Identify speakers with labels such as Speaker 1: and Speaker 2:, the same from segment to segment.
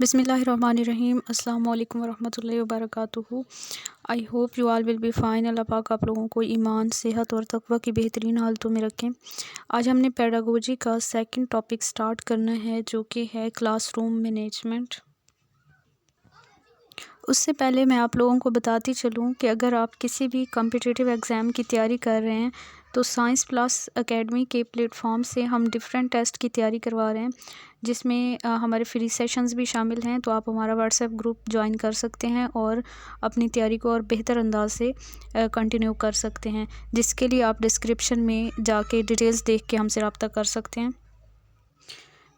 Speaker 1: बिस्मिल्लाहिर्रहमानिर्रहीम। अस्सलाम वालेकुम वरहमतुल्लाहि वबरकातुहू। I hope you all will be fine. अल्लाह पाक आप लोगों को ईमान, सेहत और तक़वा की बेहतरीन हालतों में रखें। आज हमने पेडागोजी का सेकंड टॉपिक स्टार्ट करना है, जो कि है क्लासरूम मैनेजमेंट। उससे पहले मैं आप लोगों को बताती चलूँ कि अगर आप किसी भी कॉम्पिटिटिव एग्ज़ाम की तैयारी कर रहे हैं तो साइंस प्लस एकेडमी के प्लेटफॉर्म से हम डिफरेंट टेस्ट की तैयारी करवा रहे हैं, जिसमें हमारे फ्री सेशंस भी शामिल हैं। तो आप हमारा व्हाट्सएप ग्रुप ज्वाइन कर सकते हैं और अपनी तैयारी को और बेहतर अंदाज से कंटिन्यू कर सकते हैं, जिसके लिए आप डिस्क्रिप्शन में जाके डिटेल्स देख के हमसे रब्ता कर सकते हैं।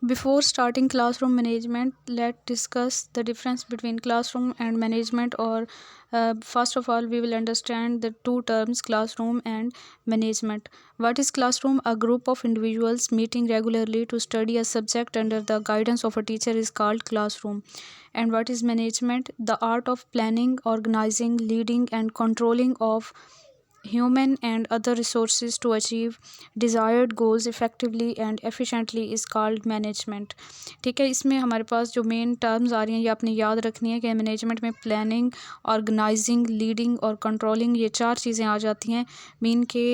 Speaker 1: Before starting classroom management, let's discuss the difference between classroom and management. Or first of all, we will understand the two terms, classroom and management. What is classroom? A group of individuals meeting regularly to study a subject under the guidance of a teacher is called classroom. And what is management? The art of planning, organizing, leading and controlling of human and other resources to achieve desired goals effectively and efficiently is called management। ठीक है, इसमें हमारे पास जो main terms आ रही हैं ये आपने याद रखनी है कि मैनेजमेंट में प्लानिंग, ऑर्गेनाइजिंग, लीडिंग और कंट्रोलिंग, ये चार चीज़ें आ जाती हैं। मीन के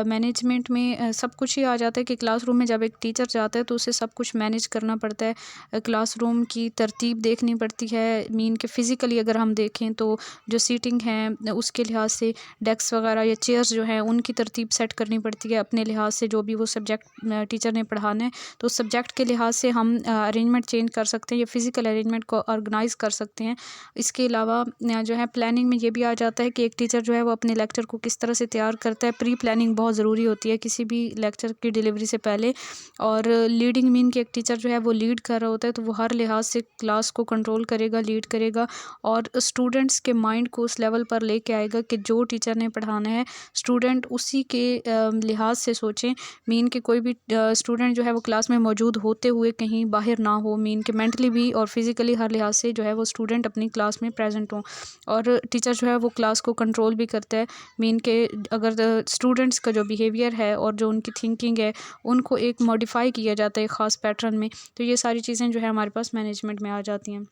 Speaker 1: मैनेजमेंट में सब कुछ ही आ जाता है कि क्लासरूम में जब एक टीचर जाता है तो उसे सब कुछ मैनेज करना पड़ता है। क्लासरूम की तरतीब देखनी पड़ती है। मीन के फ़िज़िकली अगर हम देखें तो जो सीटिंग है उसके लिहाज से डेस्क वगैरह या चेयर्स जो हैं उनकी तरतीब सेट करनी पड़ती है अपने लिहाज से। जो भी वो सब्जेक्ट टीचर ने पढ़ाना है तो उस सब्जेक्ट के लिहाज से हम अरेंजमेंट चेंज कर सकते हैं या फ़िज़िकल अरेंजमेंट को ऑर्गेनाइज़ कर सकते हैं। इसके अलावा जो है प्लानिंग में ये भी आ जाता है कि एक टीचर जो है वो अपने लेक्चर को किस तरह से तैयार करता है। प्री प्लानिंग बहुत ज़रूरी होती है किसी भी लेक्चर की डिलीवरी से पहले। और लीडिंग मीन कि एक टीचर जो है वो लीड कर रहा होता है तो वो हर लिहाज से क्लास को कंट्रोल करेगा, लीड करेगा और स्टूडेंट्स के माइंड को उस लेवल पर लेके आएगा कि जो टीचर ने पढ़ाना है स्टूडेंट उसी के लिहाज से सोचें। मीन कि कोई भी स्टूडेंट जो है वो क्लास में मौजूद होते हुए कहीं बाहर ना हो। मीन कि मेंटली भी और फिज़िकली हर लिहाज से जो है वो स्टूडेंट अपनी क्लास में प्रेजेंट हों। और टीचर जो है वो क्लास को कंट्रोल भी करता है। मीन के अगर स्टूडेंट्स का जो बिहेवियर है और जो उनकी थिंकिंग है उनको एक मॉडिफाई किया जाता है ख़ास पैटर्न में, तो ये सारी चीज़ें जो है हमारे पास मैनेजमेंट में आ जाती हैं,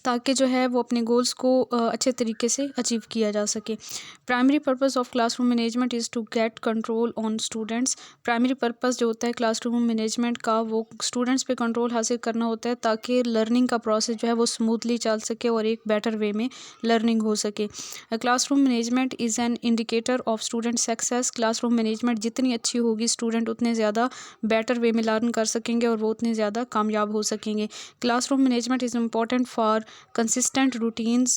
Speaker 1: ताकि जो है वो अपने गोल्स को अच्छे तरीके से अचीव किया जा सके। Primary purpose of classroom management is to get control on students. Primary purpose जो होता है क्लासरूम मैनेजमेंट का वो स्टूडेंट्स पे कंट्रोल हासिल करना होता है, ताकि लर्निंग का प्रोसेस जो है वो स्मूथली चल सके और एक बेटर वे में लर्निंग हो सके। Classroom management is an indicator of student success. Classroom management जितनी अच्छी होगी स्टूडेंट उतने ज़्यादा बेटर वे में लर्न कर सकेंगे और वो उतने ज़्यादा कामयाब हो सकेंगे। Classroom management is important for consistent routines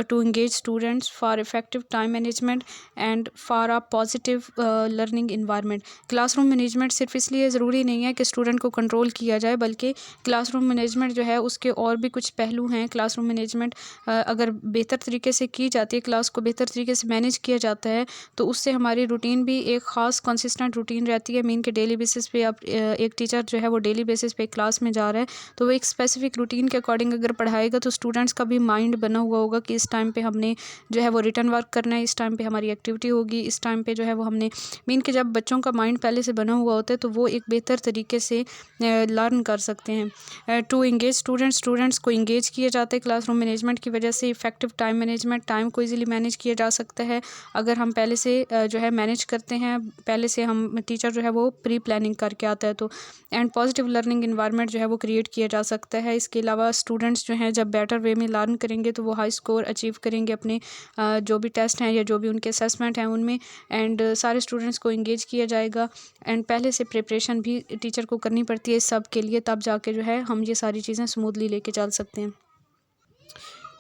Speaker 1: to engage students, for effective time management and for a positive learning environment। Classroom management सिर्फ इसलिए ज़रूरी नहीं है कि स्टूडेंट को कंट्रोल किया जाए, बल्कि क्लासरूम मैनेजमेंट जो है उसके और भी कुछ पहलू हैं। क्लासरूम मैनेजमेंट अगर बेहतर तरीके से की जाती है, क्लास को बेहतर तरीके से मैनेज किया जाता है तो उससे हमारी रूटीन भी एक ख़ास कंसिस्टेंट रूटीन रहती है। मीन के डेली बेसिस पे अब एक टीचर जो है वो डेली बेसिस पे क्लास में जा रहा है तो वो एक स्पेसिफिक रूटीन के अकॉर्डिंग अगर पढ़ाएगा तो स्टूडेंट्स का भी माइंड बना हुआ होगा कि इस टाइम पे हमने जो है वो रिटर्न वर्क करना है, इस टाइम पे हमारी एक्टिविटी होगी, इस टाइम पे जो है वो हमने मीन कि जब बच्चों का माइंड पहले से बना हुआ होता है तो वो एक बेहतर तरीके से लर्न कर सकते हैं। टू इंगेज स्टूडेंट्स को इंगेज किया जाता है क्लासरूम मैनेजमेंट की वजह से। इफेक्टिव टाइम मैनेजमेंट, टाइम को ईजिली मैनेज किया जा सकता है अगर हम पहले से जो है मैनेज करते हैं, पहले से हम टीचर जो है वो प्री प्लानिंग करके आता है तो। एंड पॉजिटिव लर्निंग इन्वायरमेंट जो है वो क्रिएट किया जा सकता है। इसके अलावा स्टूडेंट्स जो हैं जब बेटर वे में लर्न करेंगे तो वो हाई स्कोर अचीव करेंगे अपने जो भी टेस्ट हैं या जो भी उनके असेसमेंट हैं उनमें। एंड सारे स्टूडेंट्स को इंगेज किया जाएगा एंड पहले से प्रिपरेशन भी टीचर को करनी पड़ती है इस सब के लिए, तब जाके जो है हम ये सारी चीज़ें स्मूथली लेके चल सकते हैं।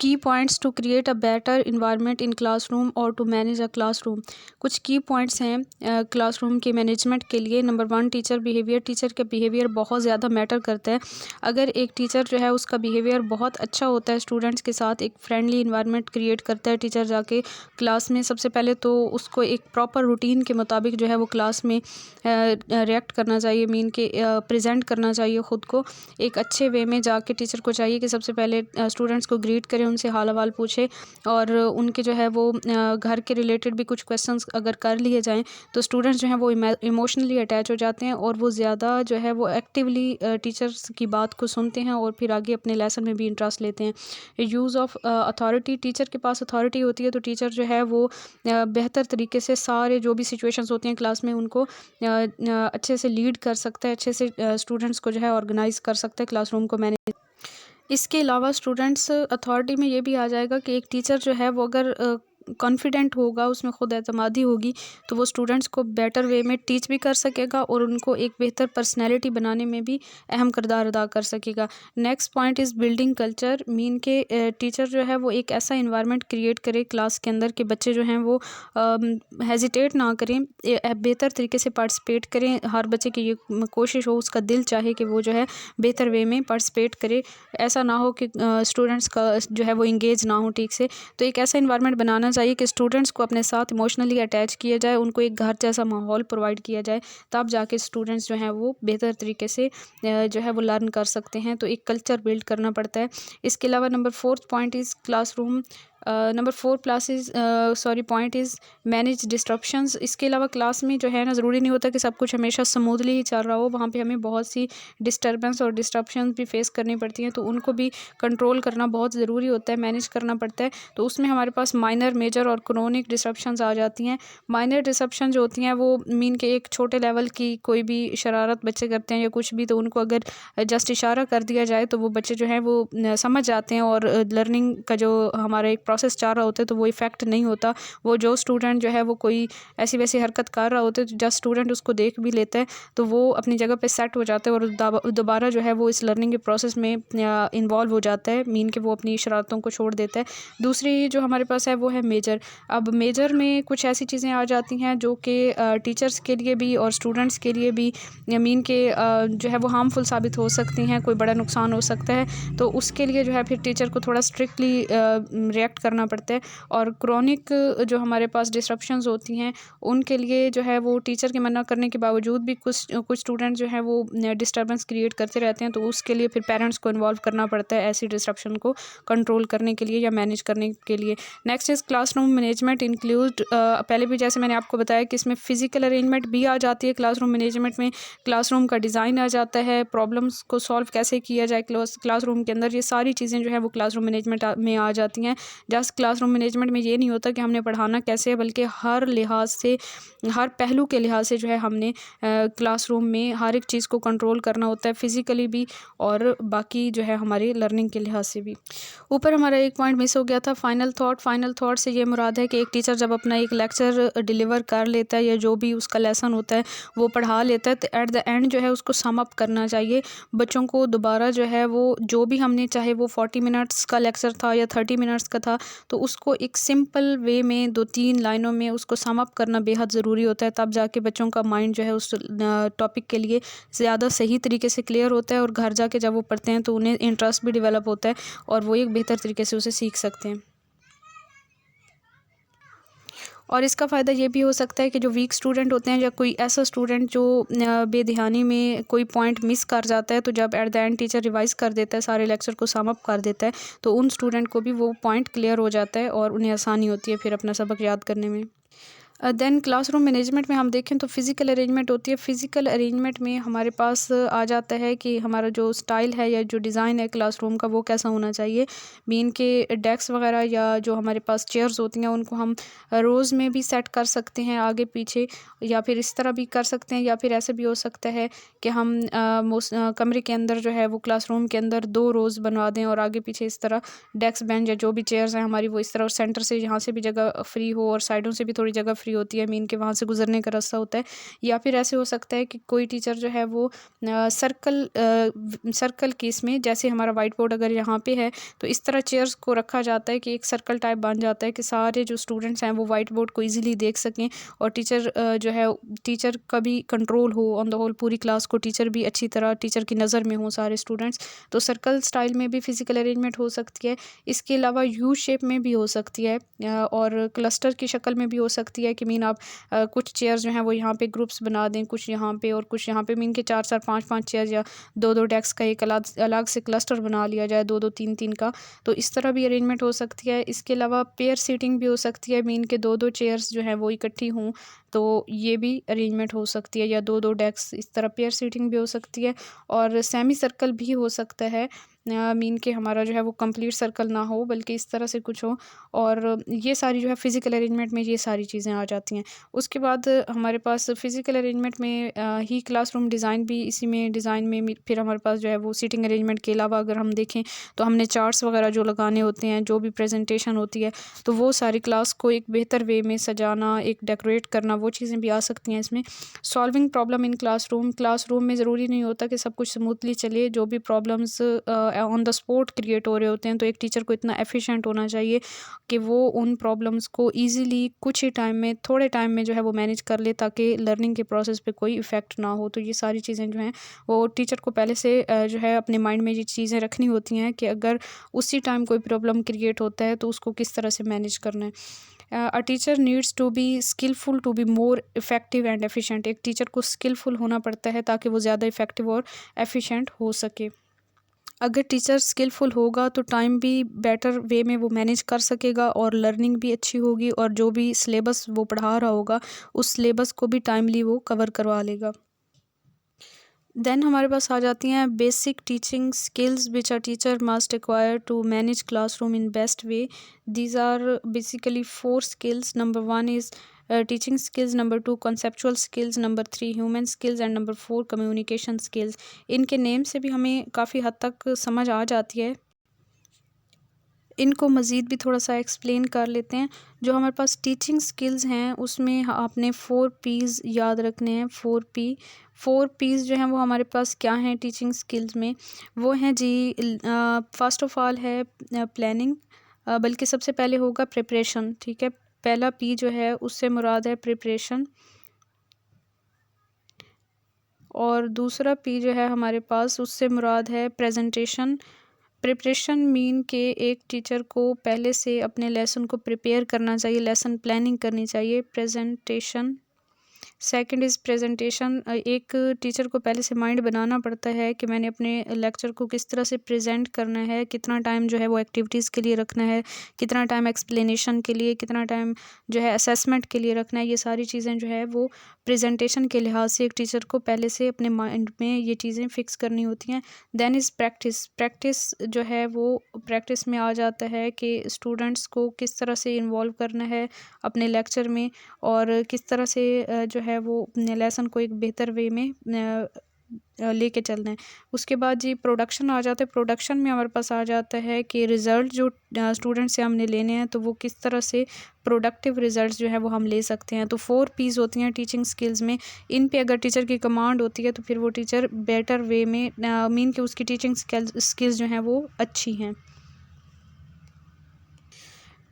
Speaker 1: Key points to create a better environment in classroom और टू मैनेज अ क्लासरूम। कुछ की पॉइंट्स हैं क्लासरूम के मैनेजमेंट के लिए। Number 1, teacher behaviour. टीचर का बिहेवियर बहुत ज़्यादा मैटर करता है। अगर एक टीचर जो है उसका बिहेवियर बहुत अच्छा होता है, स्टूडेंट्स के साथ एक फ्रेंडली इन्वायरमेंट क्रिएट करता है टीचर जाके क्लास में, सबसे पहले तो उसको एक प्रॉपर रूटीन के मुताबिक जो है वो क्लास में रिएक्ट करना चाहिए। मीन के प्रेजेंट करना चाहिए ख़ुद को एक अच्छे वे में। जाके टीचर को चाहिए कि सबसे पहले स्टूडेंट्स को ग्रीट करें, उनसे हाल हवाल पूछे और उनके जो है वो घर के रिलेटेड भी कुछ क्वेश्चंस अगर कर लिए जाएँ तो स्टूडेंट्स जो हैं वो इमोशनली अटैच हो जाते हैं और वो ज़्यादा जो है वो एक्टिवली टीचर्स की बात को सुनते हैं और फिर आगे अपने लेसन में भी इंटरेस्ट लेते हैं। यूज़ ऑफ अथॉरिटी, टीचर के पास अथॉरिटी होती है तो टीचर जो है वो बेहतर तरीके से सारे जो भी सिचुएशंस होती हैं क्लास में उनको अच्छे से लीड कर सकता है, अच्छे से स्टूडेंट्स को जो है ऑर्गेनाइज़ कर सकता है, क्लासरूम को मैनेज। इसके अलावा स्टूडेंट्स अथॉरिटी में ये भी आ जाएगा कि एक टीचर जो है वो अगर कॉन्फिडेंट होगा, उसमें खुद एतमादी होगी तो वो स्टूडेंट्स को बेटर वे में टीच भी कर सकेगा और उनको एक बेहतर पर्सनैलिटी बनाने में भी अहम किरदार अदा कर सकेगा। Next point is building culture, mean के टीचर जो है वो एक ऐसा इन्वायरमेंट क्रिएट करे क्लास के अंदर कि बच्चे जो हैं वो हेजिटेट ना करें, बेहतर तरीके से पार्टिसिपेट करें। हर बच्चे की ये कोशिश हो, उसका दिल चाहे कि वो जो है बेहतर वे में पार्टिसिपेट करे। ऐसा ना हो कि स्टूडेंट्स का जो है वो इंगेज ना हो ठीक से। तो एक ऐसा इन्वायरमेंट बनाना चाहिए कि स्टूडेंट्स को अपने साथ इमोशनली अटैच किया जाए, उनको एक घर जैसा माहौल प्रोवाइड किया जाए, तब जाके स्टूडेंट्स जो हैं वो बेहतर तरीके से जो है वो लर्न कर सकते हैं। तो एक कल्चर बिल्ड करना पड़ता है। इसके अलावा number 4th point is classroom, number 4 plus point is manage disruptions. इसके अलावा क्लास में जो है ना, ज़रूरी नहीं होता कि सब कुछ हमेशा स्मूथली ही चल रहा हो, वहाँ पे हमें बहुत सी डिस्टर्बेंस और डिस्ट्रप्शंस भी फेस करनी पड़ती हैं, तो उनको भी कंट्रोल करना बहुत ज़रूरी होता है, मैनेज करना पड़ता है। तो उसमें हमारे पास माइनर, मेजर और क्रोनिक डिस्ट्रप्शंस आ जाती हैं। माइनर डिस्ट्रप्शन जो होती हैं वो मीन के एक छोटे लेवल की कोई भी शरारत बच्चे करते हैं या कुछ भी, तो उनको अगर जस्ट इशारा कर दिया जाए तो वो बच्चे जो हैं वो समझ जाते हैं और लर्निंग का जो हमारा एक प्रोसेस चल रहा होता है तो वो इफ़ेक्ट नहीं होता। वो जो स्टूडेंट जो है वो कोई ऐसी वैसी हरकत कर रहा होता है तो जब स्टूडेंट उसको देख भी लेता है तो वो अपनी जगह पे सेट हो जाता है और दोबारा जो है वो इस लर्निंग के प्रोसेस में इन्वॉल्व हो जाता है, मीन के वो अपनी शरारतों को छोड़ देता है। दूसरी जो हमारे पास है वो है मेजर। अब मेजर में कुछ ऐसी चीज़ें आ जाती हैं जो कि टीचर्स के लिए भी और स्टूडेंट्स के लिए भी मीन के जो है वो हार्मफुल साबित हो सकती हैं, कोई बड़ा नुकसान हो सकता है। तो उसके लिए जो है फिर टीचर को थोड़ा स्ट्रिक्टली रिएक्ट करना पड़ता है। और क्रॉनिक जो हमारे पास डिस्ट्रप्शंस होती हैं उनके लिए जो है वो टीचर के मना करने के बावजूद भी कुछ स्टूडेंट जो है वो डिस्टर्बेंस क्रिएट करते रहते हैं, तो उसके लिए फिर पेरेंट्स को इन्वॉल्व करना पड़ता है ऐसी डिस्ट्रप्शन को कंट्रोल करने के लिए या मैनेज करने के लिए। Next is classroom management include, पहले भी जैसे मैंने आपको बताया कि इसमें फ़िज़िकल अरेंजमेंट भी आ जाती है। क्लासरूम मैनेजमेंट में क्लासरूम का डिज़ाइन आ जाता है, प्रॉब्लम्स को सॉल्व कैसे किया जाए क्लासरूम के अंदर, ये सारी चीज़ें जो है वो क्लासरूम मैनेजमेंट में आ जाती हैं। जस्ट क्लासरूम मैनेजमेंट में ये नहीं होता कि हमने पढ़ाना कैसे है, बल्कि हर लिहाज से, हर पहलू के लिहाज से जो है हमने क्लासरूम में हर एक चीज़ को कंट्रोल करना होता है, फिज़िकली भी और बाकी जो है हमारी लर्निंग के लिहाज से भी। ऊपर हमारा एक पॉइंट मिस हो गया था, फाइनल थॉट से ये मुराद है कि एक टीचर जब अपना एक लेक्चर डिलीवर कर लेता है या जो भी उसका लेसन होता है वो पढ़ा लेता है, तो एट द एंड जो है उसको सम अप करना चाहिए। बच्चों को दोबारा जो है वो जो भी हमने, चाहे वो 40 मिनट्स का लेक्चर था या 30 मिनट्स का था, तो उसको एक सिंपल वे में 2-3 लाइनों में उसको सम अप करना बेहद ज़रूरी होता है। तब जाके बच्चों का माइंड जो है उस टॉपिक के लिए ज़्यादा सही तरीके से क्लियर होता है और घर जाके जब वो पढ़ते हैं तो उन्हें इंटरेस्ट भी डेवलप होता है और वो एक बेहतर तरीके से उसे सीख सकते हैं। और इसका फ़ायदा ये भी हो सकता है कि जो वीक स्टूडेंट होते हैं या कोई ऐसा स्टूडेंट जो बेध्यानी में कोई पॉइंट मिस कर जाता है, तो जब at the end teacher revise कर देता है, सारे लेक्चर को सम अप कर देता है, तो उन स्टूडेंट को भी वो पॉइंट क्लियर हो जाता है और उन्हें आसानी होती है फिर अपना सबक याद करने में। देन क्लासरूम मैनेजमेंट में हम देखें तो फ़िज़िकल अरेंजमेंट होती है। फ़िज़िकल अरेंजमेंट में हमारे पास आ जाता है कि हमारा जो स्टाइल है या जो डिज़ाइन है क्लासरूम का वो कैसा होना चाहिए। मीन के डेस्क वगैरह या जो हमारे पास चेयर्स होती हैं उनको हम रोज़ में भी सेट कर सकते हैं आगे पीछे, या फिर इस तरह भी कर सकते हैं, या फिर ऐसे भी हो सकता है कि हम कमरे के अंदर जो है वो क्लासरूम के अंदर 2 रोज़ बनवा दें और आगे पीछे इस तरह डेस्क बेंच या जो भी चेयर्स हैं हमारी वो इस तरह, और सेंटर से यहाँ से भी जगह फ्री हो और साइडों से भी थोड़ी जगह फ्री होती है, मीन के वहाँ से गुजरने का रास्ता होता है। या फिर ऐसे हो सकता है कि कोई टीचर जो है वो सर्कल केस में, जैसे हमारा वाइट बोर्ड अगर यहाँ पे है तो इस तरह चेयर्स को रखा जाता है कि एक सर्कल टाइप बन जाता है कि सारे जो स्टूडेंट्स हैं वो वाइट बोर्ड को ईजिली देख सकें और टीचर जो है, टीचर का भी कंट्रोल हो ऑन द होल पूरी क्लास को, टीचर भी अच्छी तरह टीचर की नज़र में हो सारे स्टूडेंट्स। तो सर्कल स्टाइल में भी फ़िज़िकल अरेंजमेंट हो सकती है। इसके अलावा यू शेप में भी हो सकती है और क्लस्टर की शक्ल में भी हो सकती है कि मीन आप कुछ चेयर जो हैं वो यहाँ पे ग्रुप्स बना दें, कुछ यहाँ पे और कुछ यहाँ पे, मीन के 4-4 5-5 चेयर या 2-2 डेस्क का एक अलग अलग से क्लस्टर बना लिया जाए, 2-2 3-3 का। तो इस तरह भी अरेंजमेंट हो सकती है। इसके अलावा पेयर सीटिंग भी हो सकती है, मीन के 2-2 चेयर्स जो हैं वो इकट्ठी हों, तो ये भी अरेंजमेंट हो सकती है, या 2-2 डेस्क, इस तरह पेयर सीटिंग भी हो सकती है। और सेमी सर्कल भी हो सकता है, मीन के हमारा जो है वो कंप्लीट सर्कल ना हो बल्कि इस तरह से कुछ हो। और ये सारी जो है फ़िज़िकल अरेंजमेंट में ये सारी चीज़ें आ जाती हैं। उसके बाद हमारे पास फ़िज़िकल अरेंजमेंट में ही क्लासरूम डिज़ाइन भी इसी में डिज़ाइन में फिर हमारे पास जो है वो सीटिंग अरेंजमेंट के अलावा अगर हम देखें तो हमने चार्ट्स वगैरह जो लगाने होते हैं, जो भी प्रेजेंटेशन होती है, तो वो सारी क्लास को एक बेहतर वे में सजाना, एक डेकोरेट करना, वो चीज़ें भी आ सकती हैं इसमें। सॉल्विंग प्रॉब्लम इन क्लासरूम में ज़रूरी नहीं होता कि सब कुछ स्मूथली चले, जो भी problems on the spot create हो रहे होते हैं, तो एक टीचर को इतना एफिशिएंट होना चाहिए कि वो उन प्रॉब्लम्स को ईज़िली कुछ ही टाइम में, थोड़े टाइम में जो है वो मैनेज कर ले, ताकि लर्निंग के प्रोसेस पे कोई इफ़ेक्ट ना हो। तो ये सारी चीज़ें जो हैं वो टीचर को पहले से जो है अपने माइंड में ये चीज़ें रखनी होती हैं कि अगर उसी टाइम कोई प्रॉब्लम क्रिएट होता है तो उसको किस तरह से मैनेज करना है। A teacher needs to be skilful to be more effective and efficient. एक टीचर को स्किलफुल होना पड़ता है ताकि वो ज़्यादा इफ़ेक्टिव और एफिशिएंट हो सके। अगर टीचर स्किलफुल होगा तो टाइम भी बेटर वे में वो मैनेज कर सकेगा और लर्निंग भी अच्छी होगी, और जो भी सिलेबस वो पढ़ा रहा होगा उस सिलेबस को भी टाइमली वो कवर करवा लेगा। देन हमारे पास आ जाती हैं basic teaching skills which a teacher must acquire to manage classroom in best way. These are basically 4 skills. Number 1 is teaching skills, number 2 conceptual skills, number 3 human skills and number 4 communication skills. इनके name से भी हमें काफ़ी हद तक समझ आ जाती है। इनको मज़ीद भी थोड़ा सा एक्सप्लेन कर लेते हैं। जो हमारे पास टीचिंग स्किल्स हैं उसमें आपने 4 पीज़ याद रखने हैं। 4 पीज़ जो हैं वो हमारे पास क्या हैं टीचिंग स्किल्स में, वो हैं जी फ़र्स्ट ऑफ़ ऑल है प्लानिंग, बल्कि सबसे पहले होगा प्रिपरेशन, ठीक है। पहला पी जो है उससे मुराद है प्रिपरेशन, और दूसरा पी जो है हमारे पास उससे मुराद है प्रेजेंटेशन। प्रिपरेशन मीन के एक टीचर को पहले से अपने लेसन को प्रिपेयर करना चाहिए, लेसन प्लानिंग करनी चाहिए। प्रेजेंटेशन सेकंड इज़ प्रेजेंटेशन, एक टीचर को पहले से माइंड बनाना पड़ता है कि मैंने अपने लेक्चर को किस तरह से प्रेजेंट करना है, कितना टाइम जो है वो एक्टिविटीज़ के लिए रखना है, कितना टाइम एक्सप्लेनेशन के लिए, कितना टाइम जो है असेसमेंट के लिए रखना है। ये सारी चीज़ें जो है वो प्रेजेंटेशन के लिहाज से एक टीचर को पहले से अपने माइंड में ये चीज़ें फ़िक्स करनी होती हैं। देन इज़ प्रैक्टिस जो है वो प्रैक्टिस में आ जाता है कि स्टूडेंट्स को किस तरह से इन्वॉल्व करना है अपने लेक्चर में, और किस तरह से जो है वो अपने लेसन को एक बेहतर वे में लेके चलना है। उसके बाद जी प्रोडक्शन आ जाता है। प्रोडक्शन में हमारे पास आ जाता है कि रिज़ल्ट जो स्टूडेंट से हमने लेने हैं तो वो किस तरह से प्रोडक्टिव रिज़ल्ट्स जो है वो हम ले सकते हैं। तो 4 पीस होती हैं टीचिंग स्किल्स में। इन पे अगर टीचर की कमांड होती है तो फिर वो टीचर बेटर वे में मीन कि उसकी टीचिंग स्किल्स जो हैं वो अच्छी हैं।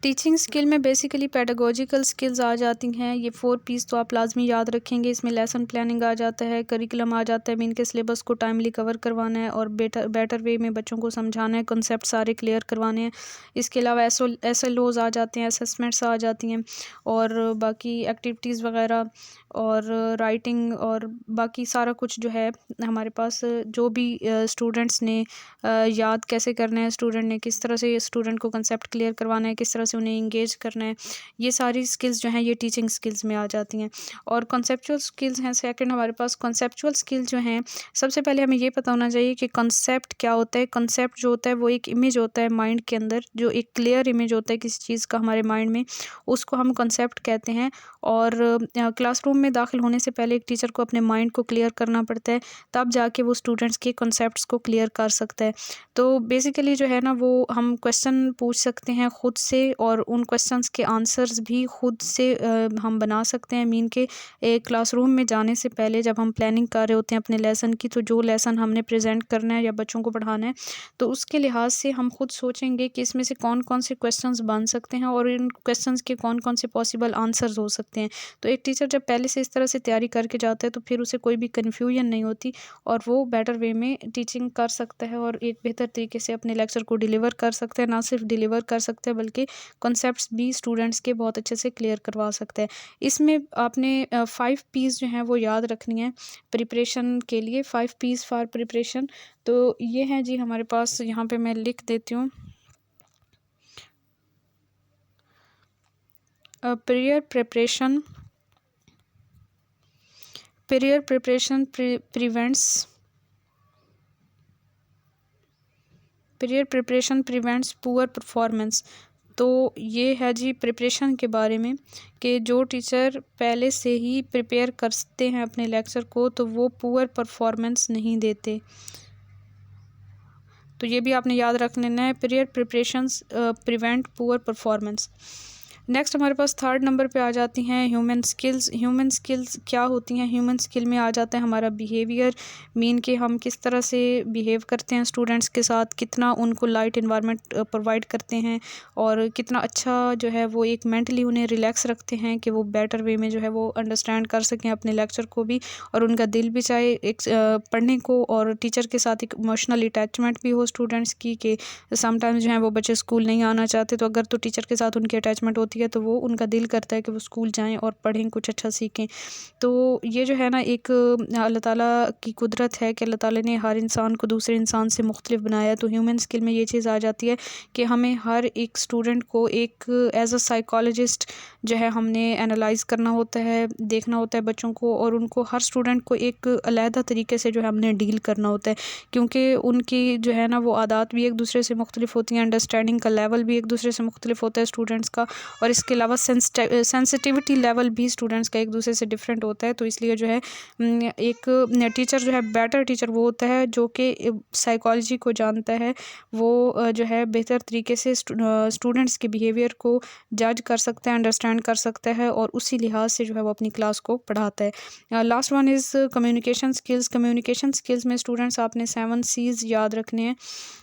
Speaker 1: टीचिंग स्किल में बेसिकली पेडागोजिकल स्किल्स आ जाती हैं। ये 4 पीस तो आप लाजमी याद रखेंगे। इसमें लेसन प्लानिंग आ जाता है, करिकुलम आ जाता है, मीन के सिलेबस को टाइमली कवर करवाना है और बेटर वे में बच्चों को समझाना है, कॉन्सेप्ट सारे क्लियर करवाने हैं। इसके अलावा SLOs आ जाते हैं, असेसमेंट्स आ जाती हैं, और बाकी एक्टिविटीज़ वगैरह और राइटिंग और बाकी सारा कुछ जो है हमारे पास, जो भी स्टूडेंट्स ने याद कैसे करना है, स्टूडेंट ने किस तरह से स्टूडेंट को कंसेप्ट क्लियर करवाना है, किस तरह से उन्हें इंगेज करना है, ये सारी स्किल्स जो हैं ये टीचिंग स्किल्स में आ जाती हैं। और कॉन्सेप्चुअल स्किल्स हैं सेकंड हमारे पास। कॉन्सेप्चुअल स्किल जो हैं, सबसे पहले हमें ये पता होना चाहिए कि कॉन्सेप्ट क्या होता है। कॉन्सेप्ट जो होता है वो एक इमेज होता है माइंड के अंदर, जो एक क्लियर इमेज होता है किसी चीज़ का हमारे माइंड में, उसको हम कॉन्सेप्ट कहते हैं। और क्लासरूम में दाखिल होने से पहले एक टीचर को अपने माइंड को क्लियर करना पड़ता है, तब जाके वो स्टूडेंट्स के कॉन्सेप्ट्स को क्लियर कर सकता है। तो बेसिकली जो है ना वो हम क्वेश्चन पूछ सकते हैं ख़ुद से, और उन क्वेश्चंस के आंसर्स भी ख़ुद से हम बना सकते हैं। मीन के एक क्लासरूम में जाने से पहले जब हम प्लानिंग कर रहे होते हैं अपने लेसन की, तो जो लेसन हमने प्रेजेंट करना है या बच्चों को पढ़ाना है, तो उसके लिहाज से हम खुद सोचेंगे कि इसमें से कौन कौन से क्वेश्चंस बन सकते हैं और इन क्वेश्चंस के कौन कौन से पॉसिबल आंसर्स हो सकते हैं। तो एक टीचर जब पहले से इस तरह से तैयारी करके जाता है तो फिर उसे कोई भी कन्फ्यूजन नहीं होती, और वो बेटर वे में टीचिंग कर सकता है और एक बेहतर तरीके से अपने लेक्चर को डिलीवर कर सकता है। ना सिर्फ डिलीवर कर सकता है बल्कि कॉन्सेप्ट्स भी स्टूडेंट्स के बहुत अच्छे से क्लियर करवा सकता है। इसमें आपने 5 पीस जो हैं वो याद रखनी है प्रिपरेशन के लिए, 5 पीस फॉर प्रिपरेशन। तो ये हैं जी हमारे पास, यहाँ पे मैं लिख देती हूँ। Prayer preparation prevents poor performance. तो ये है जी प्रिपरेशन के बारे में कि जो टीचर पहले से ही प्रिपेयर करते हैं अपने लेक्चर को तो वो पुअर परफॉर्मेंस नहीं देते। तो ये भी आपने याद रख लेना है, prayer preparations prevent poor performance. Next हमारे पास 3rd नंबर पे आ जाती हैं ह्यूमन स्किल्स। ह्यूमन स्किल्स क्या होती हैं? ह्यूमन स्किल में आ जाता है हमारा बिहेवियर, मीन कि हम किस तरह से बिहेव करते हैं स्टूडेंट्स के साथ, कितना उनको लाइट इन्वायरमेंट प्रोवाइड करते हैं और कितना अच्छा जो है वो एक मेंटली उन्हें रिलैक्स रखते हैं कि वो बेटर वे में जो है वो अंडरस्टैंड कर सकें अपने लेक्चर को भी, और उनका दिल भी चाहे एक पढ़ने को, और टीचर के साथ एक इमोशनल अटैचमेंट भी हो स्टूडेंट्स की कि समटाइम्स जो है वो बच्चे स्कूल नहीं आना चाहते, तो अगर तो टीचर के साथ उनकी अटैचमेंट होती है तो वो उनका दिल करता है कि वो स्कूल जाएं और पढ़ें, कुछ अच्छा सीखें। तो ये जो है ना एक अल्लाह ताला की कुदरत है कि अल्लाह ताला ने हर इंसान को दूसरे इंसान से मुख्तलिफ बनाया। तो ह्यूमन स्किल में ये चीज़ आ जाती है कि हमें हर एक स्टूडेंट को एक एज अ साइकोलॉजिस्ट जो है हमने एनालाइज करना होता है, देखना होता है बच्चों को, और उनको हर स्टूडेंट को एक अलहदा तरीके से जो है हमने डील करना होता है, क्योंकि उनकी जो है ना वो आदत भी एक दूसरे से मुख्तलिफ होती हैं, अंडरस्टैंडिंग का लेवल भी एक दूसरे से मुख्तलिफ होता है स्टूडेंट्स का, और इसके अलावा सेंसिटिविटी लेवल भी स्टूडेंट्स का एक दूसरे से डिफरेंट होता है। तो इसलिए जो है एक टीचर जो है बेटर टीचर वो होता है जो कि साइकोलॉजी को जानता है, वो जो है बेहतर तरीके से स्टूडेंट्स के बिहेवियर को जज कर सकता है, अंडरस्टैंड कर सकता है, और उसी लिहाज से जो है वो अपनी क्लास को पढ़ाता है। Last one is communication skills. Communication skills में स्टूडेंट्स आपने 7 C's याद रखने हैं,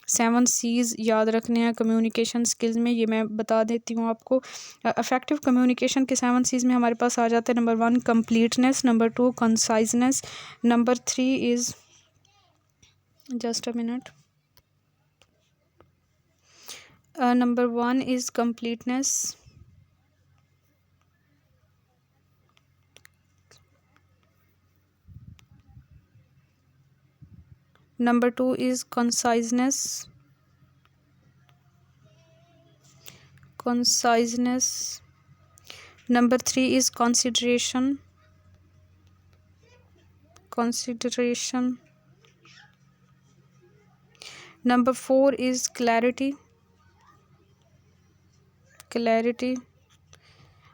Speaker 1: 7 C's याद रखने हैं कम्युनिकेशन स्किल्स में, ये मैं बता देती हूँ आपको। इफ़ेक्टिव कम्युनिकेशन के 7 C's में हमारे पास आ जाता है number 1 completeness, number 2 conciseness, number 3 is just a minute, number 1 is completeness, number 2 is conciseness, number 3 is consideration, number 4 is clarity।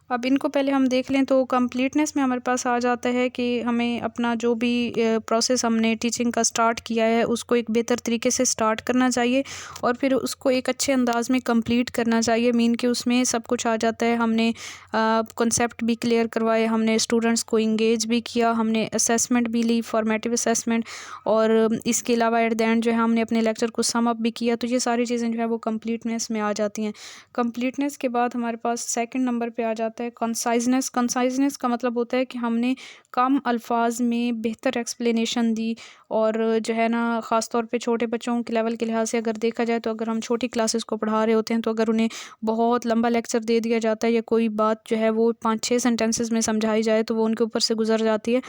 Speaker 1: अब इनको पहले हम देख लें। तो कंप्लीटनेस में हमारे पास आ जाता है कि हमें अपना जो भी प्रोसेस हमने टीचिंग का स्टार्ट किया है उसको एक बेहतर तरीके से स्टार्ट करना चाहिए और फिर उसको एक अच्छे अंदाज में कंप्लीट करना चाहिए। मीन कि उसमें सब कुछ आ जाता है, हमने कॉन्सेप्ट भी क्लियर करवाए, हमने स्टूडेंट्स को इंगेज भी किया, हमने असेसमेंट भी ली, फॉर्मेटिव असेसमेंट, और इसके अलावा एट द एंड जो है हमने अपने लेक्चर को सम अप भी किया। तो ये सारी चीज़ें जो है वो कंप्लीटनेस में आ जाती हैं। कंप्लीटनेस के बाद हमारे पास सेकंड नंबर पे आ जाता है कंसाइजनेस। कंसाइजनेस का मतलब होता है कि हमने कम अल्फाज में बेहतर एक्सप्लेनेशन दी, और जो है ना ख़ास तौर पे छोटे बच्चों के लेवल के लिहाज से अगर देखा जाए तो अगर हम छोटी क्लासेस को पढ़ा रहे होते हैं तो अगर उन्हें बहुत लंबा लेक्चर दे दिया जाता है या कोई बात जो है वो 5-6 सेंटेंसेस में समझाई जाए तो वो उनके ऊपर से गुजर जाती है,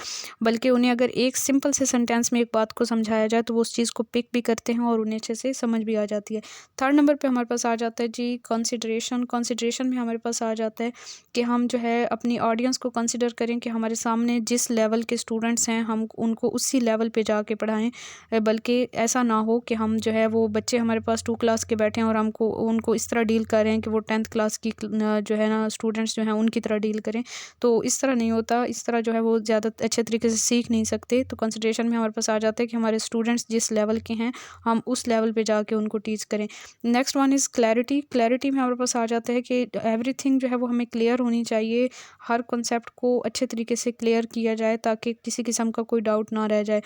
Speaker 1: बल्कि उन्हें अगर एक सिंपल से सेंटेंस में एक बात को समझाया जाए तो वो उस चीज़ को पिक भी करते हैं और उन्हें अच्छे से समझ भी आ जाती है। थर्ड नंबर पे हमारे पास आ जाता है जी कंसिडरेशन। कंसिडरेशन में हमारे पास आ जाता है कि हम जो है अपनी ऑडियंस को कंसिडर करें कि हमारे सामने जिस लेवल के स्टूडेंट्स हैं हम उनको उसी लेवल पे जाके पढ़ाएं, बल्कि ऐसा ना हो कि हम जो है वो बच्चे हमारे पास 2 क्लास के बैठे हैं और हमको उनको इस तरह डील कर रहे हैं कि वो 10th क्लास की जो है ना स्टूडेंट्स जो हैं उनकी तरह डील करें। तो इस तरह नहीं होता, इस तरह जो है वो ज़्यादा अच्छे तरीके से सीख नहीं सकते। तो कंसिडरेशन में हमारे पास आ जाता है कि हमारे स्टूडेंट्स जिस लेवल के हैं हम उस लेवल पे जाके उनको टीच करें। Next one is clarity. Clarity में हमारे पास आ जाता है कि एवरीथिंग जो है वो हमें क्लियर होनी चाहिए, हर कॉन्सेप्ट को अच्छे तरीके से क्लियर किया जाए ताकि किसी किस्म का कोई डाउट ना रह जाए।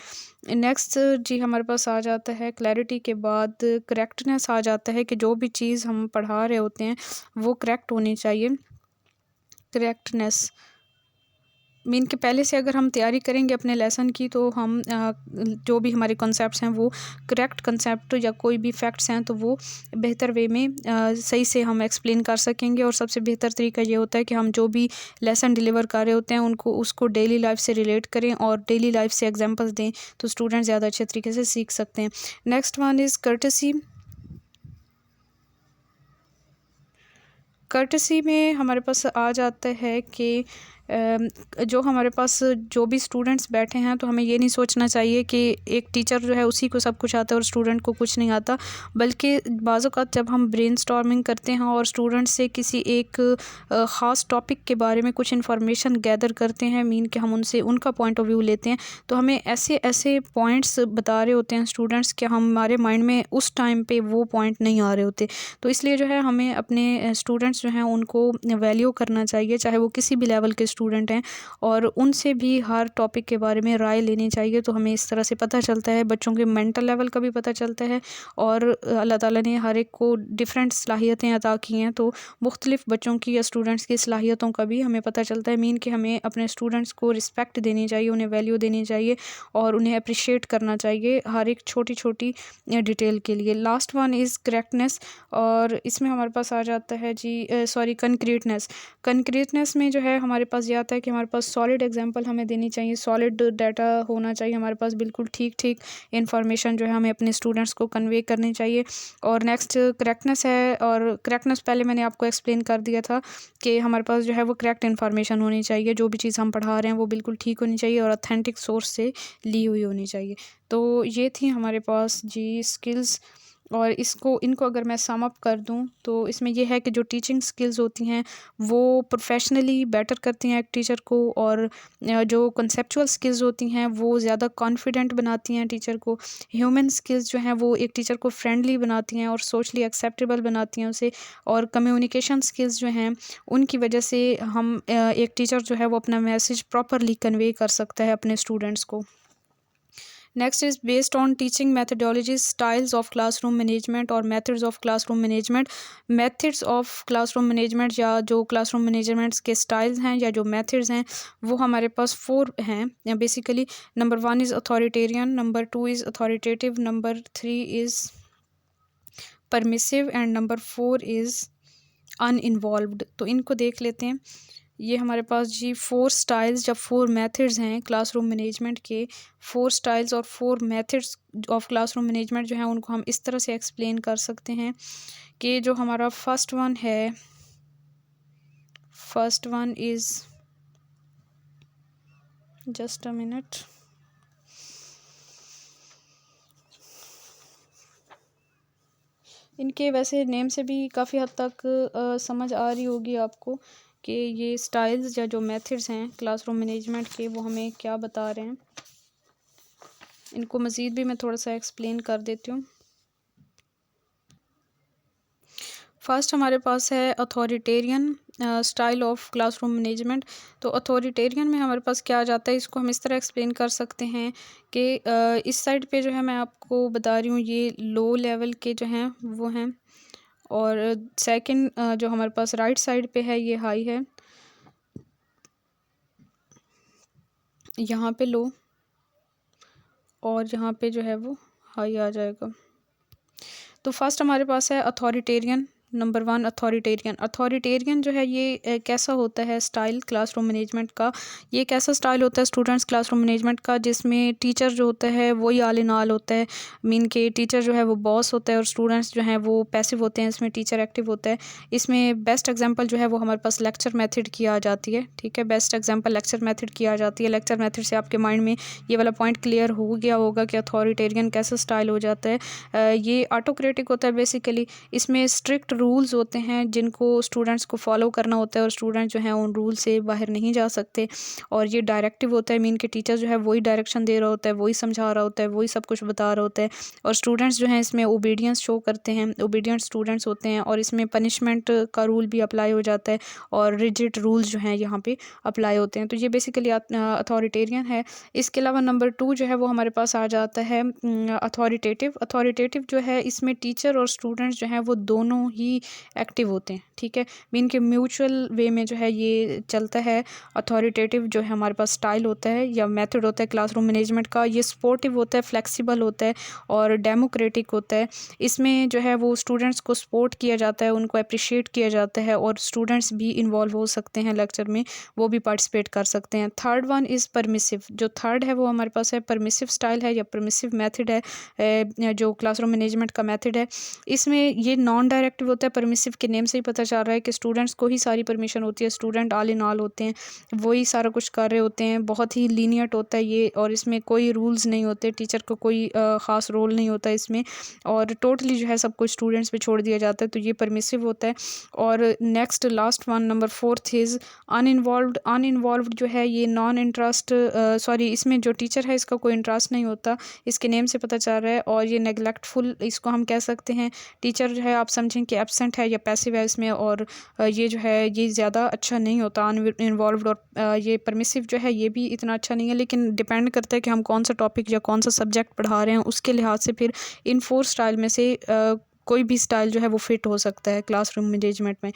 Speaker 1: नेक्स्ट जी हमारे पास आ जाता है क्लैरिटी के बाद करेक्टनेस आ जाता है कि जो भी चीज़ हम पढ़ा रहे होते हैं वो करेक्ट होनी चाहिए, करेक्टनेस। मीन के पहले से अगर हम तैयारी करेंगे अपने लेसन की तो हम जो भी हमारे कॉन्सेप्ट्स हैं वो करेक्ट कॉन्सेप्ट या कोई भी फैक्ट्स हैं तो वो बेहतर वे में सही से हम एक्सप्लेन कर सकेंगे। और सबसे बेहतर तरीका ये होता है कि हम जो भी लेसन डिलीवर कर रहे होते हैं उसको डेली लाइफ से रिलेट करें और डेली लाइफ से एग्जांपल्स दें, तो स्टूडेंट ज़्यादा अच्छे तरीके से सीख सकते हैं। Next one is courtesy. Courtesy में हमारे पास आ जाता है कि जो हमारे पास जो भी स्टूडेंट्स बैठे हैं तो हमें ये नहीं सोचना चाहिए कि एक टीचर जो है उसी को सब कुछ आता है और स्टूडेंट को कुछ नहीं आता, बल्कि बाज़ औक़ात जब हम ब्रेनस्टॉर्मिंग करते हैं और स्टूडेंट से किसी एक ख़ास टॉपिक के बारे में कुछ इन्फॉर्मेशन गैदर करते हैं, मीन कि हम उनसे उनका पॉइंट ऑफ व्यू लेते हैं, तो हमें ऐसे ऐसे पॉइंट्स बता रहे होते हैं स्टूडेंट्स कि हमारे माइंड में उस टाइम पे वो पॉइंट नहीं आ रहे होते। तो इसलिए जो है हमें अपने स्टूडेंट्स जो हैं उनको वैल्यू करना चाहिए, चाहे वो किसी भी लेवल के स्टूडेंट हैं, और उनसे भी हर टॉपिक के बारे में राय लेनी चाहिए। तो हमें इस तरह से पता चलता है, बच्चों के मेंटल लेवल का भी पता चलता है, और अल्लाह ताला ने हर एक को डिफरेंट सलाहियतें अता की हैं, तो मुख्तलिफ़ बच्चों की या स्टूडेंट्स की सलाहियतों का भी हमें पता चलता है। मीन कि हमें अपने स्टूडेंट्स को रिस्पेक्ट देनी चाहिए, उन्हें वैल्यू देनी चाहिए और उन्हें अप्रिशिएट करना चाहिए हर एक छोटी छोटी डिटेल के लिए। लास्ट वन इज़ करेक्टनेस, और इसमें हमारे पास आ जाता है कंक्रीटनेस। कंक्रीटनेस में जो है हमारे पास ये आता है कि हमारे पास सॉलिड एग्जांपल हमें देनी चाहिए, सॉलिड डाटा होना चाहिए हमारे पास, बिल्कुल ठीक ठीक इन्फॉर्मेशन जो है हमें अपने स्टूडेंट्स को कन्वे करनी चाहिए। और नेक्स्ट करेक्टनेस है, और करेक्टनेस पहले मैंने आपको एक्सप्लेन कर दिया था कि हमारे पास जो है वो करेक्ट इन्फॉर्मेशन होनी चाहिए, जो भी चीज़ हम पढ़ा रहे हैं वो बिल्कुल ठीक होनी चाहिए और ऑथेंटिक सोर्स से ली हुई होनी चाहिए। तो ये थी हमारे पास जी स्किल्स, और इनको अगर मैं सम अप कर दूं तो इसमें यह है कि जो टीचिंग स्किल्स होती हैं वो प्रोफेशनली बेटर करती हैं एक टीचर को, और जो कंसेप्चुअल स्किल्स होती हैं वो ज़्यादा कॉन्फिडेंट बनाती हैं टीचर को। ह्यूमन स्किल्स जो हैं वो एक टीचर को फ्रेंडली बनाती हैं और सोशली एक्सेप्टेबल बनाती हैं उसे, और कम्युनिकेशन स्किल्स जो हैं उनकी वजह से हम एक टीचर जो है वो अपना मैसेज प्रॉपरली कन्वे कर सकता है अपने स्टूडेंट्स को। Next is based on teaching methodologies, styles of classroom management और methods of classroom management. Methods of classroom management या जो क्लासरूम मैनेजमेंट्स के स्टाइल्स हैं या जो मेथड्स हैं वो हमारे पास 4 हैं basically. Number 1 is authoritarian, number 2 is authoritative, number 3 is permissive and number 4 is uninvolved. तो इनको देख लेते हैं। ये हमारे पास जी 4 स्टाइल्स या 4 मेथड्स हैं क्लासरूम मैनेजमेंट के। 4 स्टाइल्स और 4 मेथड्स ऑफ क्लासरूम मैनेजमेंट जो हैं उनको हम इस तरह से एक्सप्लेन कर सकते हैं कि जो हमारा first one is, just a minute, इनके वैसे नेम से भी काफ़ी हद तक समझ आ रही होगी आपको कि ये स्टाइल्स या जो मेथड्स हैं क्लासरूम मैनेजमेंट के वो हमें क्या बता रहे हैं। इनको मज़ीद भी मैं थोड़ा सा एक्सप्लेन कर देती हूँ। फर्स्ट हमारे पास है authoritarian style of classroom management. तो अथॉरिटेरियन में हमारे पास क्या आ जाता है, इसको हम इस तरह एक्सप्लेन कर सकते हैं कि इस साइड पे जो है मैं आपको बता रही हूँ ये लो लेवल के जो हैं वो हैं, और सेकंड जो हमारे पास राइट साइड पे है ये हाई है, यहाँ पे लो, और यहाँ पे जो है वो हाई आ जाएगा। तो फर्स्ट हमारे पास है अथॉरिटेरियन। Number 1 authoritarian. अथॉरिटेरियन जो है ये कैसा होता है स्टाइल क्लासरूम मैनेजमेंट का, ये कैसा स्टाइल होता है स्टूडेंट्स क्लासरूम मैनेजमेंट का जिसमें टीचर जो होता है वही आल इन ऑल होता है। मीन के टीचर जो है वो बॉस होता है और स्टूडेंट्स जो हैं वो पैसिव होते हैं, इसमें टीचर एक्टिव होता है। इसमें बेस्ट एग्जाम्पल जो है वो हमारे पास लेक्चर मेथड की आ जाती है। ठीक है, बेस्ट एग्जाम्पल लेक्चर मेथड की आ जाती है। लेक्चर मेथड से आपके माइंड में ये वाला पॉइंट क्लियर हो गया होगा कि अथॉरिटेरियन कैसा स्टाइल हो जाता है। ये ऑटोक्रेटिक होता है बेसिकली। इसमें स्ट्रिक्ट रूल्स होते हैं जिनको स्टूडेंट्स को फॉलो करना होता है और स्टूडेंट जो हैं उन रूल से बाहर नहीं जा सकते। और ये डायरेक्टिव होता है, मीन के टीचर जो है वही डायरेक्शन दे रहा होता है, वही समझा रहा होता है, वही सब कुछ बता रहा होता है, और स्टूडेंट्स जो हैं इसमें ओबीडियंस शो करते हैं, ओबीडियंट स्टूडेंट्स होते हैं। और इसमें पनिशमेंट का रूल भी अप्लाई हो जाता है और रिजिड रूल्स जो हैं यहाँ पे अप्लाई होते हैं। तो ये बेसिकली अथॉरिटेरियन है। इसके अलावा नंबर 2 जो है वो हमारे पास आ जाता है अथॉरिटेटिव। अथॉरिटेटिव जो है इसमें टीचर और स्टूडेंट्स जो हैं वो दोनों ही ही एक्टिव होते हैं, ठीक है। इनके म्यूचुअल वे में जो है ये चलता है। अथॉरिटेटिव जो है हमारे पास स्टाइल होता है या मेथड होता है क्लासरूम मैनेजमेंट का, ये सपोर्टिव होता है, फ्लेक्सिबल होता है और डेमोक्रेटिक होता है। इसमें जो है वो स्टूडेंट्स को सपोर्ट किया जाता है, उनको अप्रिशिएट किया जाता है और स्टूडेंट्स भी इन्वॉल्व हो सकते हैं लेक्चर में, वो भी पार्टिसिपेट कर सकते हैं। Third one is permissive. जो थर्ड है वो हमारे पास है परमिसिव स्टाइल है या परमिसिव मेथड है, जो क्लासरूम मैनेजमेंट का मेथड है। इसमें ये नॉन डायरेक्टिव होता है। परमिसिव के नेम से ही पता चल रहा है कि स्टूडेंट्स को ही सारी परमिशन होती है, स्टूडेंट ऑल इन ऑल होते हैं, वही सारा कुछ कर रहे होते हैं। बहुत ही लीनियट होता है ये और इसमें कोई रूल्स नहीं होते, टीचर को कोई ख़ास रोल नहीं होता इसमें और टोटली जो है सब कुछ स्टूडेंट्स पे छोड़ दिया जाता है, तो ये परमिसिव होता है। और next last one number fourth is uninvolved. Uninvolved जो है ये नॉन इंटरेस्ट इसमें जो टीचर है इसका कोई इंटरेस्ट नहीं होता, इसके नेम से पता चल रहा है। और ये नेगलेक्टफुल इसको हम कह सकते हैं। टीचर जो है आप समझें कि एब्सेंट है या पैसिव है इसमें और ये जो है ये ज़्यादा अच्छा नहीं होता अनइन्वॉल्व्ड। और ये परमिसिव जो है ये भी इतना अच्छा नहीं है, लेकिन डिपेंड करता है कि हम कौन सा टॉपिक या कौन सा सब्जेक्ट पढ़ा रहे हैं, उसके लिहाज से फिर इन 4 स्टाइल में से कोई भी स्टाइल जो है वो फिट हो सकता है क्लासरूम मैनेजमेंट में।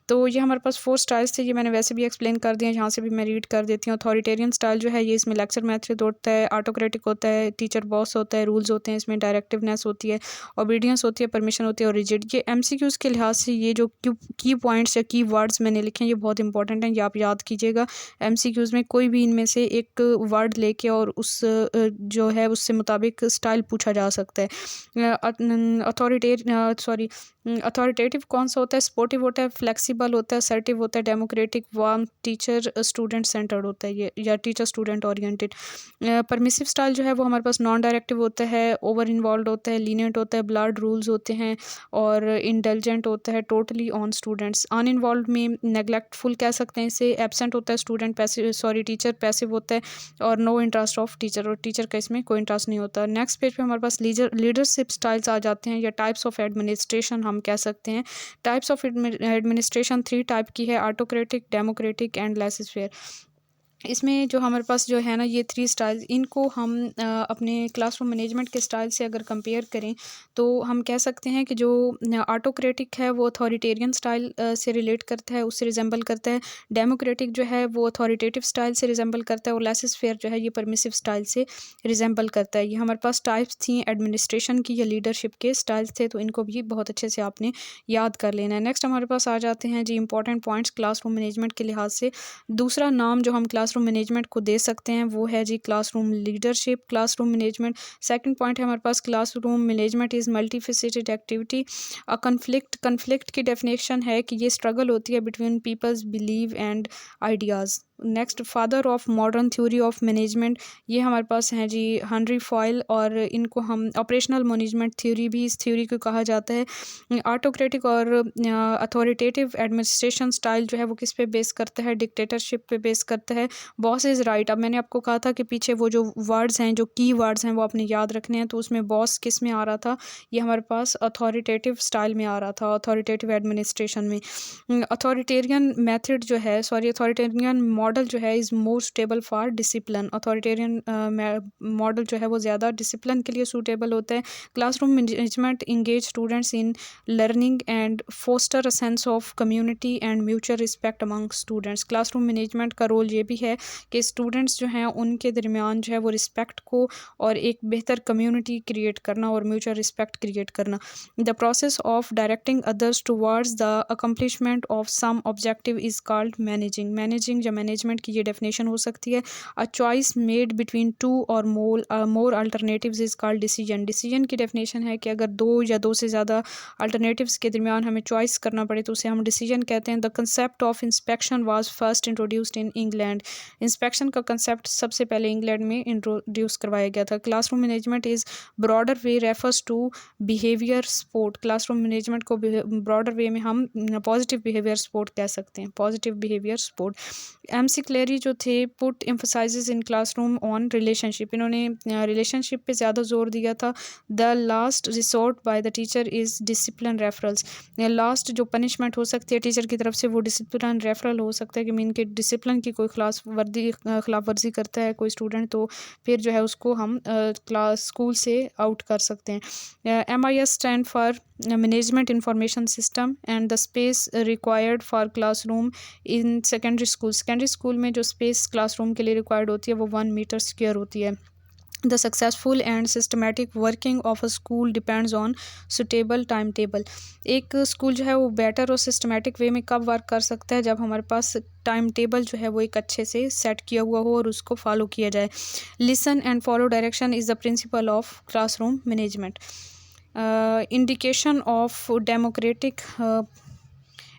Speaker 1: तो ये हमारे पास 4 स्टाइल्स थे, ये मैंने वैसे भी एक्सप्लेन कर दिए हैं, यहाँ से भी मैं रीड कर देती हूँ। अथॉरिटेरियन स्टाइल जो है ये इसमें लेक्चर मेथड होता है, ऑटोक्रेटिक होता है, टीचर बॉस होता है, रूल्स होते हैं, इसमें डायरेक्टिवनेस होती है, ओबीडियंस होती है, परमिशन होती है और रिजिड। ये एमसीक्यूज़ के लिहाज से ये जो की पॉइंट्स या की वर्ड्स मैंने लिखे हैं ये बहुत इंपॉर्टेंट हैं, ये आप याद कीजिएगा। एमसीक्यूज़ में कोई भी इनमें से एक वर्ड लेके और उस जो है उससे मुताबिक स्टाइल पूछा जा सकता है। अथॉरिटेटिव कौन सा होता है? सपोर्टिव होता है, फ्लेक्सिबल होता है, असर्टिव होता है, democratic, warm, teacher student centred होता है ये, या teacher student oriented. Permissive style जो है वो हमारे पास नॉन डायरेक्टिव होता है, ओवर इन्वॉल्व होता है, लीनियंट होता है, ब्लड रूल्स होते हैं और इंटेलिजेंट होता है, टोटली ऑन स्टूडेंट्स। अनइन्वॉल्व में नेगलेक्टफुल कह सकते हैं इसे, एब्सेंट होता है स्टूडेंट, टीचर पैसिव होता है और नो इंटरेस्ट ऑफ टीचर, और टीचर का इसमें कोई इंटरेस्ट नहीं होता। नेक्स्ट पेज पे हमारे पास लीडरशिप स्टाइल्स आ जाते हैं या टाइप्स ऑफ एडमिनिस्ट्रेशन हम कह सकते हैं। टाइप्स ऑफ एडमिनिस्ट्रेशन 3 टाइप की है, ऑटोक्रेटिक, डेमोक्रेटिक एंड लेसर। इसमें जो हमारे पास जो है ना ये 3 स्टाइल्स, इनको हम अपने क्लासरूम मैनेजमेंट के स्टाइल से अगर कंपेयर करें तो हम कह सकते हैं कि जो ऑटोक्रेटिक है वो अथॉरिटेरियन स्टाइल से रिलेट करता है, उससे रिजेंबल करता है। डेमोक्रेटिक जो है वो अथॉरिटेटिव स्टाइल से रिजेंबल करता है और लेसर फेयर जो है ये परमिसिव स्टाइल से रिजेंबल करता है। ये हमारे पास टाइप्स थी एडमिनिस्ट्रेशन की या लीडरशिप के स्टाइल्स थे, तो इनको भी बहुत अच्छे से आपने याद कर लेना है। नेक्स्ट हमारे पास आ जाते हैं जी इंपॉर्टेंट पॉइंट्स क्लासरूम मैनेजमेंट के लिहाज से। दूसरा नाम जो हम क्लासरूम मैनेजमेंट को दे सकते हैं वो है जी classroom leadership, classroom management. Second point है हमारे पास classroom management is multifaceted activity. Conflict की डेफिनेशन है कि ये स्ट्रगल होती है between peoples believe and ideas. Next father of modern theory of management, ये हमारे पास हैं जी हेनरी फॉयल और इनको हम ऑपरेशनल मैनेजमेंट थ्योरी भी इस थ्योरी को कहा जाता है। ऑटोक्रेटिक और अथॉरिटेटिव एडमिनिस्ट्रेशन स्टाइल जो है वो किस पे बेस करता है? डिक्टेटरशिप पे बेस करता है। Boss is right. अब मैंने आपको कहा था कि पीछे वो जो वर्ड्स हैं, जो की वर्ड्स हैं वो आपने याद रखने हैं, तो उसमें बॉस किस में आ रहा था? ये हमारे पास अथॉरिटेटिव स्टाइल में आ रहा था, अथॉरिटेटिव एडमिनिस्ट्रेशन में। अथॉरिटेरियन मेथड जो है अथॉरिटेरियन मॉडल जो है is more suitable for discipline. Authoritarian model जो है वो ज़्यादा डिसिप्लिन के लिए सूटेबल होता है। Classroom management engage students in learning and foster a sense of community and mutual respect among students. Classroom management का रोल ये भी है कि स्टूडेंट्स जो हैं उनके दरमियान जो है वो रिस्पेक्ट को और एक बेहतर कम्युनिटी क्रिएट करना और म्यूचुअल रिस्पेक्ट क्रिएट करना। The process of directing others towards the accomplishment of some objective is called managing या मैनेजमेंट की ये डेफिनेशन हो सकती है। अ चॉइस मेड बिटवीन 2 और मोर अल्टरनेटिव्स इज़ कॉल्ड डिसीजन की डेफिनेशन है कि अगर 2 या 2 से ज़्यादा अल्टरनेटिव्स के दरमियान हमें चॉइस करना पड़े तो उसे हम डिसीजन कहते हैं। The concept of inspection was first introduced in England. Inspection का कंसेप्ट सबसे पहले इंग्लैंड में इंट्रोड्यूस करवाया गया था। Classroom management is broader way refers to behaviour support. Classroom management को ब्रॉडर वे में हम पॉजिटिव बिहेवियर सपोर्ट कह सकते हैं, positive behaviour support. MC Cleary जो थे put emphasises in classroom on relationship, इन्होंने रिलेशनशिप पे ज़्यादा जोर दिया था। The last resort by the teacher is discipline referrals, last जो पनिशमेंट हो सकती है टीचर की तरफ से वो डिसिप्लिन रेफरल हो सकता है कि मीन के डिसिप्लिन की कोई खिलाफ वर्जी करता है कोई स्टूडेंट, तो फिर जो है उसको हम स्कूल से आउट कर सकते हैं। MIS stand for management information system and the space required for classroom in secondary school में जो स्पेस क्लासरूम के लिए रिक्वायर्ड होती है वो 1 मीटर स्क्वायर होती है। The successful and systematic working of a school depends on suitable time table, एक स्कूल जो है वो बेटर और सिस्टमेटिक वे में कब वर्क कर सकता है, जब हमारे पास टाइम टेबल जो है वो एक अच्छे से सेट किया हुआ हो और उसको फॉलो किया जाए। Listen and follow direction is the principle of classroom management. Indication of democratic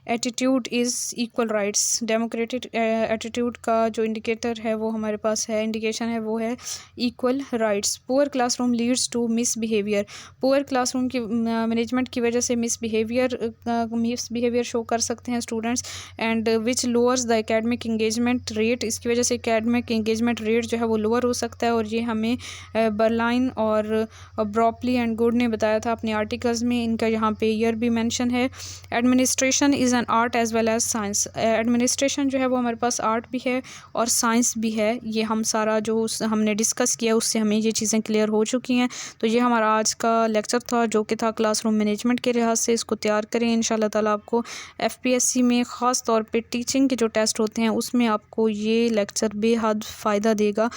Speaker 1: attitude is equal rights, democratic attitude का जो इंडिकेटर है वो हमारे पास है, इंडिकेशन है वो है equal rights. Poor classroom leads to misbehaviour, poor classroom की मैनेजमेंट की वजह से मिसबिहेवियर शो कर सकते हैं students. And which lowers the academic engagement rate, इसकी वजह से एकेडमिक इंगेजमेंट रेट जो है वो लोअर हो सकता है, और ये हमें बर्लाइन और ब्रॉपली एंड गुड ने बताया था अपने आर्टिकल्स में, इनका यहाँ पे ईयर भी मेंशन है। Administration is an art as well as science, administration जो है वो हमारे पास आर्ट भी है और साइंस भी है, ये हम सारा जो हमने डिस्कस किया उससे हमें ये चीज़ें क्लियर हो चुकी हैं। तो ये हमारा आज का लेक्चर था जो कि था क्लासरूम मैनेजमेंट के लिहाज से, इसको तैयार करें इंशाल्लाह ताला। आपको FPSC में ख़ास तौर पे टीचिंग के जो टेस्ट होते हैं उसमें आपको ये लेक्चर बेहद फ़ायदा देगा।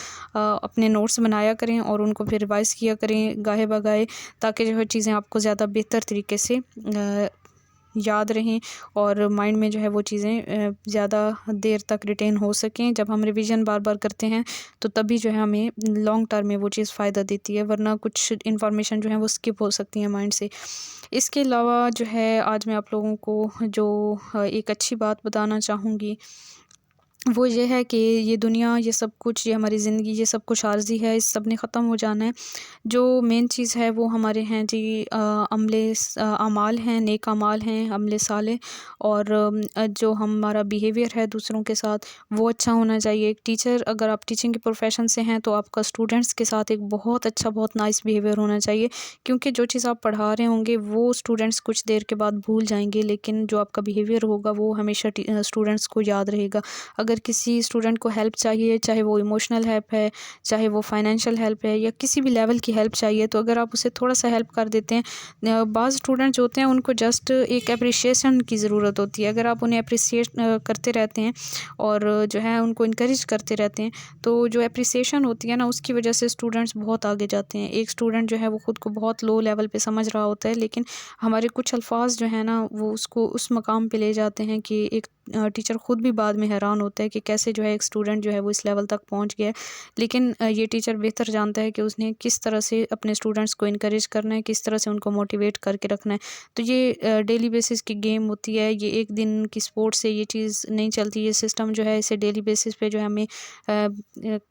Speaker 1: अपने नोट्स बनाया करें और उनको फिर रिवाइज़ किया करें गाहे बगाहे, ताकि जो है चीज़ें आपको ज़्यादा बेहतर तरीके से याद रहें और माइंड में जो है वो चीज़ें ज़्यादा देर तक रिटेन हो सकें। जब हम रिवीजन बार बार करते हैं तो तभी जो है हमें लॉन्ग टर्म में वो चीज़ फ़ायदा देती है, वरना कुछ इन्फॉर्मेशन जो है वो स्किप हो सकती है माइंड से। इसके अलावा जो है आज मैं आप लोगों को जो एक अच्छी बात बताना चाहूँगी वो ये है कि ये दुनिया, ये सब कुछ, ये हमारी ज़िंदगी, ये सब कुछ आर्ज़ी है, इस सब ने ख़त्म हो जाना है। जो मेन चीज़ है वो हमारे हैं जी अमाल हैं, नेक अमाल हैं, अमले साले, और जो हमारा बिहेवियर है दूसरों के साथ वो अच्छा होना चाहिए। एक टीचर, अगर आप टीचिंग के प्रोफेशन से हैं तो आपका स्टूडेंट्स के साथ एक बहुत अच्छा, बहुत नाइस बिहेवियर होना चाहिए, क्योंकि जो चीज़ आप पढ़ा रहे होंगे वो स्टूडेंट्स कुछ देर के बाद भूल जाएंगे, लेकिन जो आपका बिहेवियर होगा वो हमेशा स्टूडेंट्स को याद रहेगा। अगर किसी स्टूडेंट को हेल्प चाहिए, चाहे वो इमोशनल हेल्प है, चाहे वो फाइनेंशियल हेल्प है, या किसी भी लेवल की हेल्प चाहिए, तो अगर आप उसे थोड़ा सा हेल्प कर देते हैं, बाज़ स्टूडेंट्स होते हैं उनको जस्ट एक अप्रिशिएशन की ज़रूरत होती है। अगर आप उन्हें अप्रिशिएट करते रहते हैं और जो है उनको इनकरेज करते रहते हैं, तो जो अप्रिसिएशन होती है ना उसकी वजह से स्टूडेंट्स बहुत आगे जाते हैं। एक स्टूडेंट जो है वो ख़ुद को बहुत लो लेवल पे समझ रहा होता है, लेकिन हमारे कुछ अल्फाज जो है ना वो उसको उस मकाम पे ले जाते हैं कि एक टीचर ख़ुद भी बाद में हैरान होता है कि कैसे जो है एक स्टूडेंट जो है वो इस लेवल तक पहुंच गया है। लेकिन ये टीचर बेहतर जानता है कि उसने किस तरह से अपने स्टूडेंट्स को इनकरेज करना है, किस तरह से उनको मोटिवेट करके रखना है। तो ये डेली बेसिस की गेम होती है, ये एक दिन की स्पोर्ट से ये चीज़ नहीं चलती। ये सिस्टम जो है इसे डेली बेसिस पे जो है हमें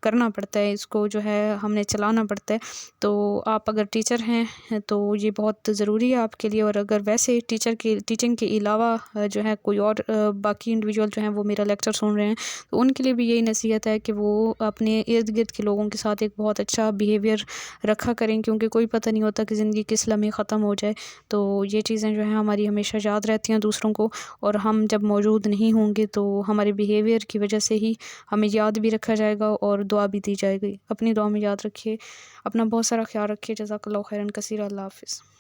Speaker 1: करना पड़ता है, इसको जो है हमने चलाना पड़ता है। तो आप अगर टीचर हैं तो ये बहुत ज़रूरी है आपके लिए, और अगर वैसे टीचिंग के अलावा जो है कोई और बाकी इंडिविजुअल जो हैं वो मेरा लेक्चर सुन रहे हैं, तो उनके लिए भी यही नसीहत है कि वो अपने इर्द गिर्द के लोगों के साथ एक बहुत अच्छा बिहेवियर रखा करें, क्योंकि कोई पता नहीं होता कि ज़िंदगी किस लम्हे ख़त्म हो जाए। तो ये चीज़ें जो हैं हमारी हमेशा याद रहती हैं दूसरों को, और हम जब मौजूद नहीं होंगे तो हमारे बिहेवियर की वजह से ही हमें याद भी रखा जाएगा और दुआ भी दी जाएगी। अपनी दुआ में याद रखिए, अपना बहुत सारा ख्याल रखिए। जज़ाकल्लाहु खैरन कसीरा। अल्लाह हाफ़िज़।